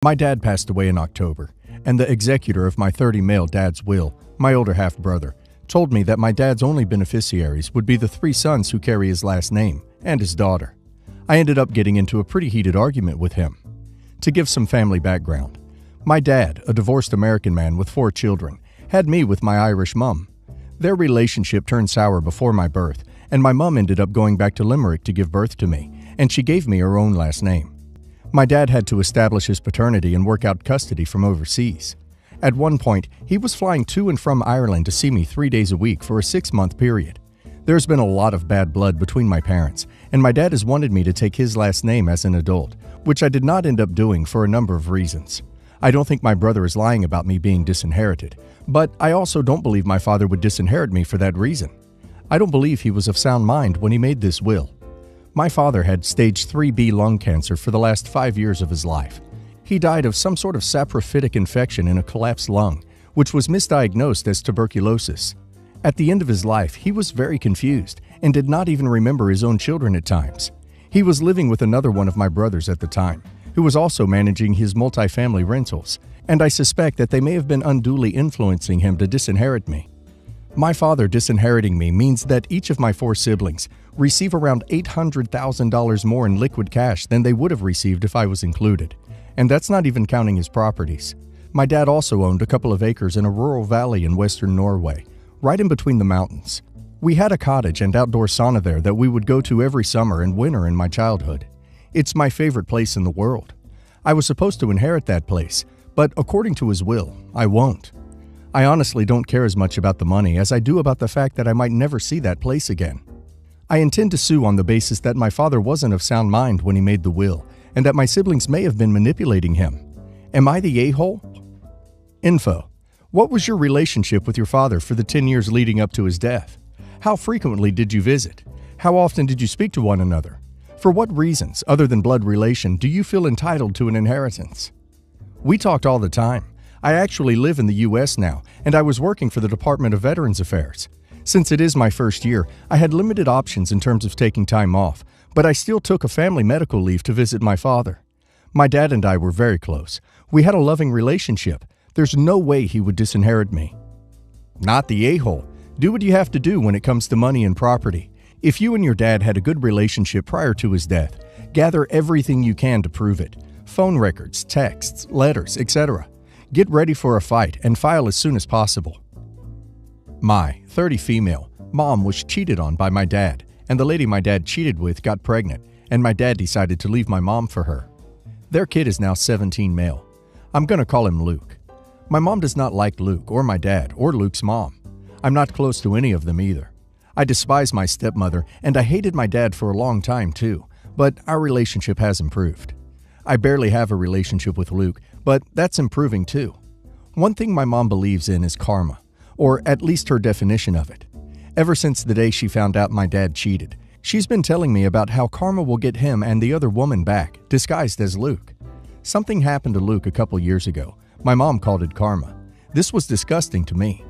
My dad passed away in October, and the executor of my 30-male dad's will, my older half-brother, told me that my dad's only beneficiaries would be the 3 sons who carry his last name and his daughter. I ended up getting into a pretty heated argument with him. To give some family background, my dad, a divorced American man with 4 children, had me with my Irish mum. Their relationship turned sour before my birth, and my mum ended up going back to Limerick to give birth to me, and she gave me her own last name. My dad had to establish his paternity and work out custody from overseas. At one point, he was flying to and from Ireland to see me 3 days a week for a 6-month period. There's been a lot of bad blood between my parents, and my dad has wanted me to take his last name as an adult, which I did not end up doing for a number of reasons. I don't think my brother is lying about me being disinherited, but I also don't believe my father would disinherit me for that reason. I don't believe he was of sound mind when he made this will. My father had stage 3B lung cancer for the last 5 years of his life. He died of some sort of saprophytic infection in a collapsed lung, which was misdiagnosed as tuberculosis. At the end of his life, he was very confused and did not even remember his own children at times. He was living with another one of my brothers at the time, who was also managing his multifamily rentals, and I suspect that they may have been unduly influencing him to disinherit me. My father disinheriting me means that each of my 4 siblings receive around $800,000 more in liquid cash than they would have received if I was included. And that's not even counting his properties. My dad also owned a couple of acres in a rural valley in western Norway, right in between the mountains. We had a cottage and outdoor sauna there that we would go to every summer and winter in my childhood. It's my favorite place in the world. I was supposed to inherit that place, but according to his will, I won't. I honestly don't care as much about the money as I do about the fact that I might never see that place again. I intend to sue on the basis that my father wasn't of sound mind when he made the will, and that my siblings may have been manipulating him. Am I the a-hole? Info. What was your relationship with your father for the 10 years leading up to his death? How frequently did you visit? How often did you speak to one another? For what reasons, other than blood relation, do you feel entitled to an inheritance? We talked all the time. I actually live in the U.S. now, and I was working for the Department of Veterans Affairs. Since it is my first year, I had limited options in terms of taking time off, but I still took a family medical leave to visit my father. My dad and I were very close. We had a loving relationship. There's no way he would disinherit me. Not the a-hole. Do what you have to do when it comes to money and property. If you and your dad had a good relationship prior to his death, gather everything you can to prove it. Phone records, texts, letters, etc. Get ready for a fight and file as soon as possible. My 30 female mom was cheated on by my dad, and the lady my dad cheated with got pregnant, and my dad decided to leave my mom for her. Their kid is now 17 male. I'm gonna call him Luke. My mom does not like Luke or my dad or Luke's mom. I'm not close to any of them either. I despise my stepmother, and I hated my dad for a long time too, but our relationship has improved. I barely have a relationship with Luke, but that's improving too. One thing my mom believes in is karma, or at least her definition of it. Ever since the day she found out my dad cheated, she's been telling me about how karma will get him and the other woman back, disguised as Luke. Something happened to Luke a couple years ago. My mom called it karma. This was disgusting to me.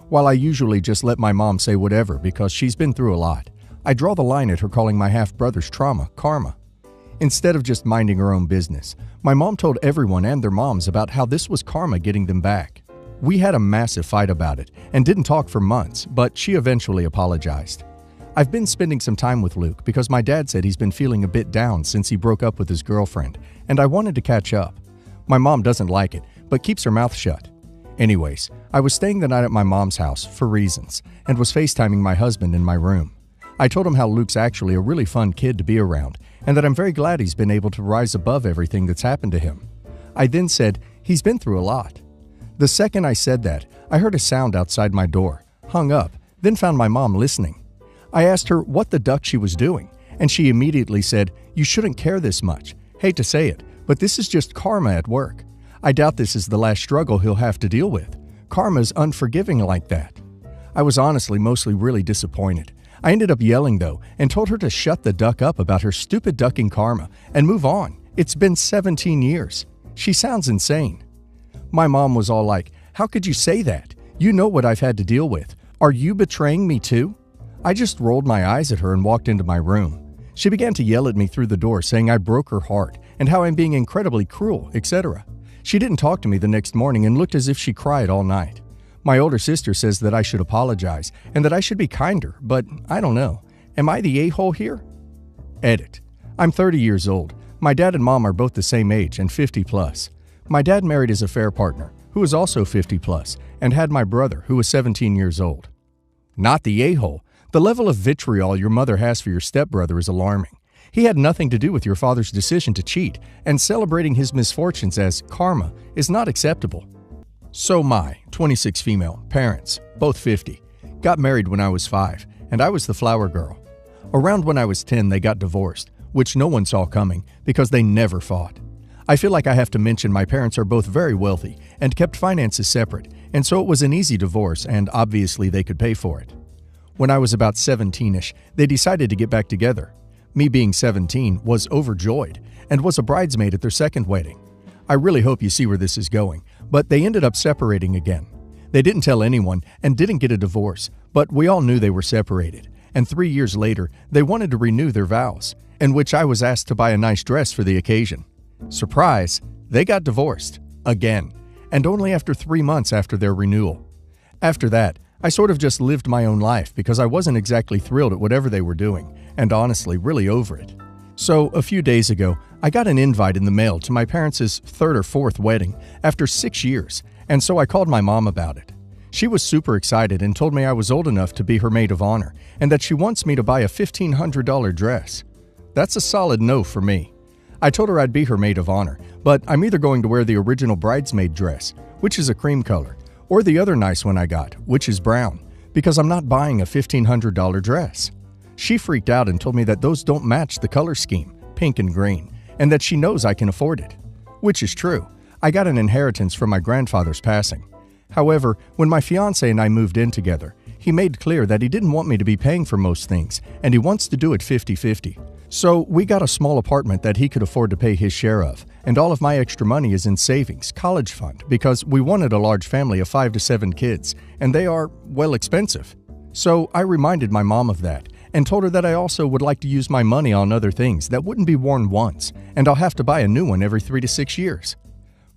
While I usually just let my mom say whatever because she's been through a lot, I draw the line at her calling my half-brother's trauma karma. Instead of just minding her own business, my mom told everyone and their moms about how this was karma getting them back. We had a massive fight about it and didn't talk for months, but she eventually apologized. I've been spending some time with Luke because my dad said he's been feeling a bit down since he broke up with his girlfriend, and I wanted to catch up. My mom doesn't like it, but keeps her mouth shut. Anyways, I was staying the night at my mom's house for reasons and was FaceTiming my husband in my room. I told him how Luke's actually a really fun kid to be around and that I'm very glad he's been able to rise above everything that's happened to him. I then said, he's been through a lot. The second I said that, I heard a sound outside my door, hung up, then found my mom listening. I asked her what the duck she was doing, and she immediately said, "You shouldn't care this much. Hate to say it, but this is just karma at work. I doubt this is the last struggle he'll have to deal with. Karma's unforgiving like that." I was honestly mostly really disappointed. I ended up yelling though and told her to shut the duck up about her stupid ducking karma and move on. It's been 17 years. She sounds insane. My mom was all like, "How could you say that? You know what I've had to deal with. Are you betraying me too?" I just rolled my eyes at her and walked into my room. She began to yell at me through the door saying I broke her heart and how I'm being incredibly cruel, etc. She didn't talk to me the next morning and looked as if she cried all night. My older sister says that I should apologize and that I should be kinder, but I don't know. Am I the a-hole here? Edit. I'm 30 years old. My dad and mom are both the same age and 50 plus. My dad married his affair partner, who was also 50 plus, and had my brother, who was 17 years old. Not the a-hole. The level of vitriol your mother has for your stepbrother is alarming. He had nothing to do with your father's decision to cheat, and celebrating his misfortunes as karma is not acceptable. So my 26 female parents, both 50, got married when I was 5, and I was the flower girl. Around when I was 10, they got divorced, which no one saw coming because they never fought. I feel like I have to mention my parents are both very wealthy and kept finances separate, and so it was an easy divorce, and obviously they could pay for it. When I was about 17-ish, they decided to get back together. Me being 17 was overjoyed and was a bridesmaid at their second wedding. I really hope you see where this is going, but they ended up separating again. They didn't tell anyone and didn't get a divorce, but we all knew they were separated, and 3 years later, they wanted to renew their vows, in which I was asked to buy a nice dress for the occasion. Surprise, they got divorced, again, and only after 3 months after their renewal. After that, I sort of just lived my own life because I wasn't exactly thrilled at whatever they were doing, and honestly really over it. So, a few days ago, I got an invite in the mail to my parents' third or fourth wedding after 6 years, and so I called my mom about it. She was super excited and told me I was old enough to be her maid of honor and that she wants me to buy a $1,500 dress. That's a solid no for me. I told her I'd be her maid of honor, but I'm either going to wear the original bridesmaid dress, which is a cream color, or the other nice one I got, which is brown, because I'm not buying a $1,500 dress. She freaked out and told me that those don't match the color scheme, pink and green, and that she knows I can afford it. Which is true. I got an inheritance from my grandfather's passing. However, when my fiancé and I moved in together, he made clear that he didn't want me to be paying for most things, and he wants to do it 50-50. So we got a small apartment that he could afford to pay his share of, and all of my extra money is in savings, college fund, because we wanted a large family of 5 to 7 kids, and they are, well, expensive. So I reminded my mom of that, and told her that I also would like to use my money on other things that wouldn't be worn once, and I'll have to buy a new one every 3 to 6 years.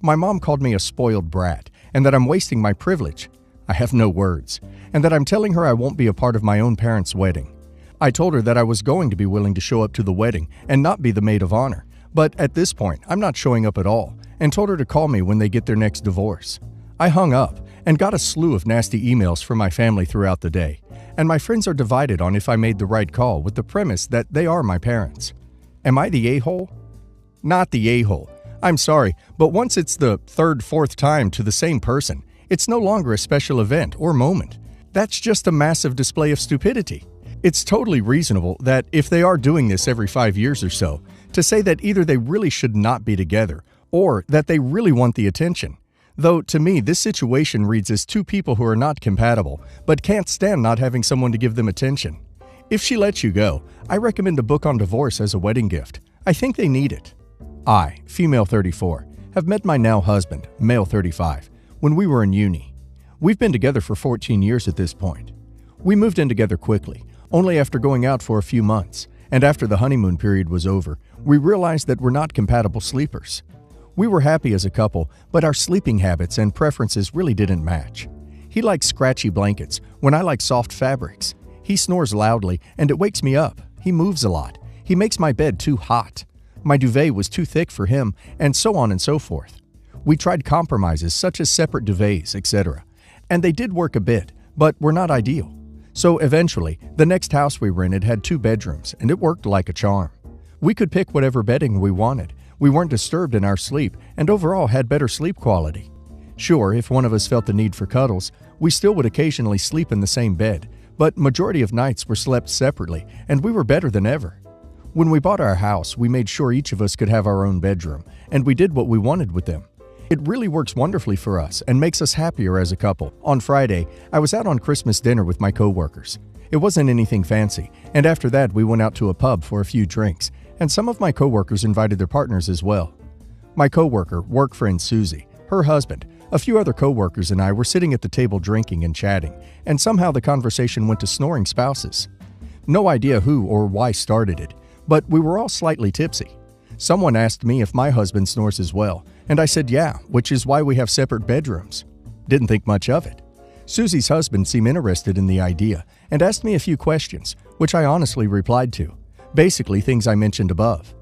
My mom called me a spoiled brat, and that I'm wasting my privilege. I have no words, and that I'm telling her I won't be a part of my own parents' wedding. I told her that I was going to be willing to show up to the wedding and not be the maid of honor, but at this point, I'm not showing up at all, and told her to call me when they get their next divorce. I hung up and got a slew of nasty emails from my family throughout the day, and my friends are divided on if I made the right call with the premise that they are my parents. Am I the a-hole? Not the a-hole. I'm sorry, but once it's the third, fourth time to the same person, it's no longer a special event or moment. That's just a massive display of stupidity. It's totally reasonable that if they are doing this every 5 years or so, to say that either they really should not be together or that they really want the attention. Though to me, this situation reads as two people who are not compatible but can't stand not having someone to give them attention. If she lets you go, I recommend a book on divorce as a wedding gift. I think they need it. I, female 34, have met my now husband, male 35, when we were in uni. We've been together for 14 years at this point. We moved in together quickly, only after going out for a few months, and after the honeymoon period was over, we realized that we're not compatible sleepers. We were happy as a couple, but our sleeping habits and preferences really didn't match. He likes scratchy blankets, when I like soft fabrics. He snores loudly, and it wakes me up. He moves a lot. He makes my bed too hot. My duvet was too thick for him, and so on and so forth. We tried compromises such as separate duvets, etc., and they did work a bit, but were not ideal. So eventually, the next house we rented had 2 bedrooms, and it worked like a charm. We could pick whatever bedding we wanted. We weren't disturbed in our sleep, and overall had better sleep quality. Sure, if one of us felt the need for cuddles, we still would occasionally sleep in the same bed, but majority of nights were slept separately, and we were better than ever. When we bought our house, we made sure each of us could have our own bedroom, and we did what we wanted with them. It really works wonderfully for us and makes us happier as a couple. On Friday, I was out on Christmas dinner with my coworkers. It wasn't anything fancy, and after that we went out to a pub for a few drinks, and some of my coworkers invited their partners as well. My coworker, work friend Susie, her husband, a few other coworkers and I were sitting at the table drinking and chatting, and somehow the conversation went to snoring spouses. No idea who or why started it, but we were all slightly tipsy. Someone asked me if my husband snores as well, And I said yeah, which is why we have separate bedrooms. Didn't think much of it. Susie's husband seemed interested in the idea and asked me a few questions, which I honestly replied to. Basically things I mentioned above.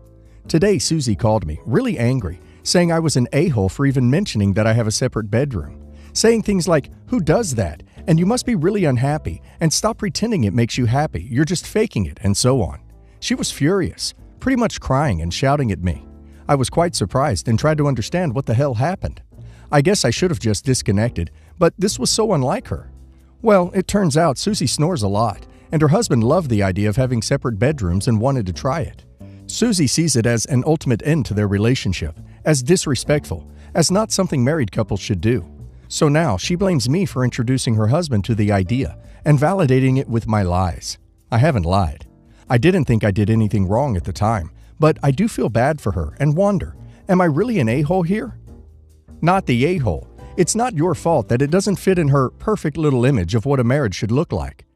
Today Susie called me, really angry, saying I was an a-hole for even mentioning that I have a separate bedroom. Saying things like, "Who does that? And you must be really unhappy, and stop pretending it makes you happy, you're just faking it," and so on. She was furious, pretty much crying and shouting at me. I was quite surprised and tried to understand what the hell happened. I guess I should have just disconnected, but this was so unlike her. Well, it turns out Susie snores a lot, and her husband loved the idea of having separate bedrooms and wanted to try it. Susie sees it as an ultimate end to their relationship, as disrespectful, as not something married couples should do. So now she blames me for introducing her husband to the idea and validating it with my lies. I haven't lied. I didn't think I did anything wrong at the time, but I do feel bad for her and wonder, am I really an a-hole here? Not the a-hole. It's not your fault that it doesn't fit in her perfect little image of what a marriage should look like.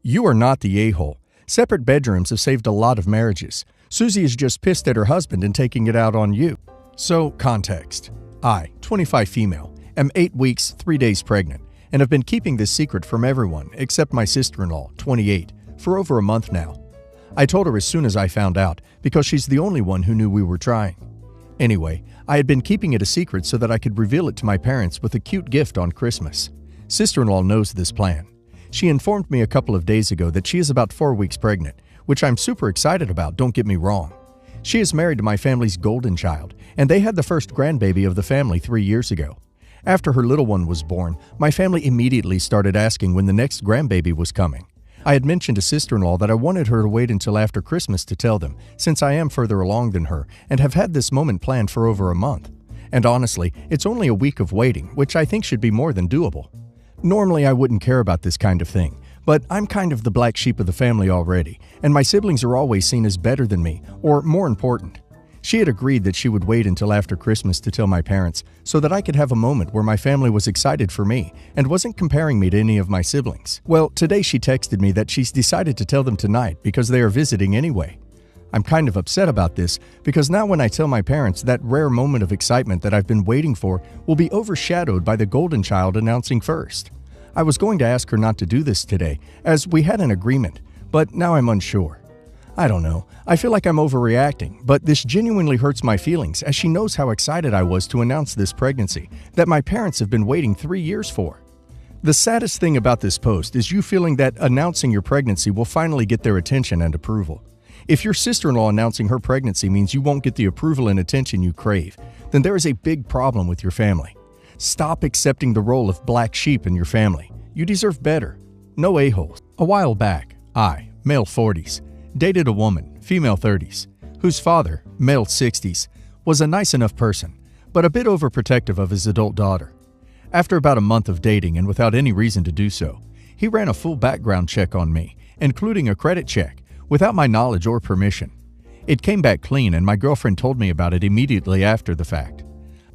You are not the a-hole. Separate bedrooms have saved a lot of marriages. Susie is just pissed at her husband and taking it out on you. So, context. I, 25 female, am 8 weeks, 3 days pregnant, and have been keeping this secret from everyone except my sister-in-law, 28, for over a month now. I told her as soon as I found out, because she's the only one who knew we were trying. Anyway, I had been keeping it a secret so that I could reveal it to my parents with a cute gift on Christmas. Sister-in-law knows this plan. She informed me a couple of days ago that she is about 4 weeks pregnant, which I'm super excited about, don't get me wrong. She is married to my family's golden child, and they had the first grandbaby of the family 3 years ago. After her little one was born, my family immediately started asking when the next grandbaby was coming. I had mentioned to sister-in-law that I wanted her to wait until after Christmas to tell them, since I am further along than her and have had this moment planned for over a month. And honestly, it's only a week of waiting, which I think should be more than doable. Normally I wouldn't care about this kind of thing, but I'm kind of the black sheep of the family already, and my siblings are always seen as better than me, or more important. She had agreed that she would wait until after Christmas to tell my parents, so that I could have a moment where my family was excited for me and wasn't comparing me to any of my siblings. Well, today she texted me that she's decided to tell them tonight because they are visiting anyway. I'm kind of upset about this because now when I tell my parents, that rare moment of excitement that I've been waiting for will be overshadowed by the golden child announcing first. I was going to ask her not to do this today, as we had an agreement, but now I'm unsure. I don't know. I feel like I'm overreacting, but this genuinely hurts my feelings as she knows how excited I was to announce this pregnancy that my parents have been waiting 3 years for. The saddest thing about this post is you feeling that announcing your pregnancy will finally get their attention and approval. If your sister-in-law announcing her pregnancy means you won't get the approval and attention you crave, then there is a big problem with your family. Stop accepting the role of black sheep in your family. You deserve better. No a-holes. A while back, I, male 40s, dated a woman, female 30s, whose father, male 60s, was a nice enough person, but a bit overprotective of his adult daughter. After about a month of dating and without any reason to do so, he ran a full background check on me, including a credit check, without my knowledge or permission. It came back clean and my girlfriend told me about it immediately after the fact.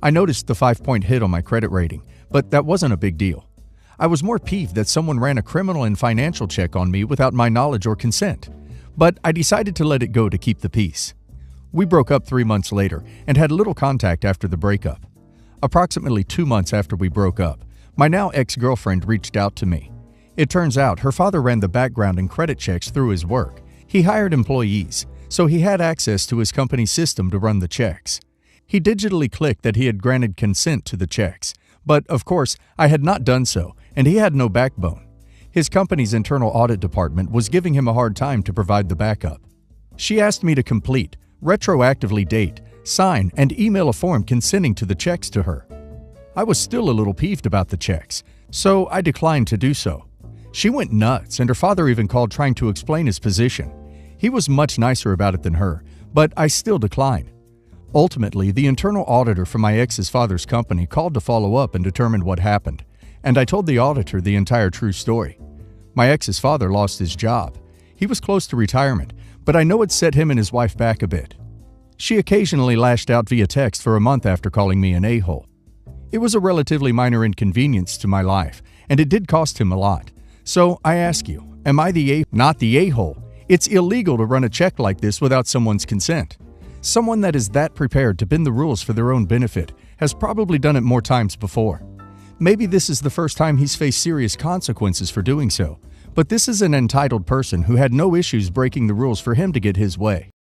I noticed the 5-point hit on my credit rating, but that wasn't a big deal. I was more peeved that someone ran a criminal and financial check on me without my knowledge or consent. But I decided to let it go to keep the peace. We broke up 3 months later and had little contact after the breakup. Approximately 2 months after we broke up, my now ex-girlfriend reached out to me. It turns out her father ran the background and credit checks through his work. He hired employees, so he had access to his company's system to run the checks. He digitally clicked that he had granted consent to the checks, but of course I had not done so, and he had no backbone. His company's internal audit department was giving him a hard time to provide the backup. She asked me to complete, retroactively date, sign, and email a form consenting to the checks to her. I was still a little peeved about the checks, so I declined to do so. She went nuts, and her father even called trying to explain his position. He was much nicer about it than her, but I still declined. Ultimately, the internal auditor from my ex's father's company called to follow up and determine what happened, and I told the auditor the entire true story. My ex's father lost his job. He was close to retirement, but I know it set him and his wife back a bit. She occasionally lashed out via text for a month after calling me an a-hole. It was a relatively minor inconvenience to my life, and it did cost him a lot. So I ask you, am I not the a-hole? It's illegal to run a check like this without someone's consent. Someone that is that prepared to bend the rules for their own benefit has probably done it more times before. Maybe this is the first time he's faced serious consequences for doing so, but this is an entitled person who had no issues breaking the rules for him to get his way.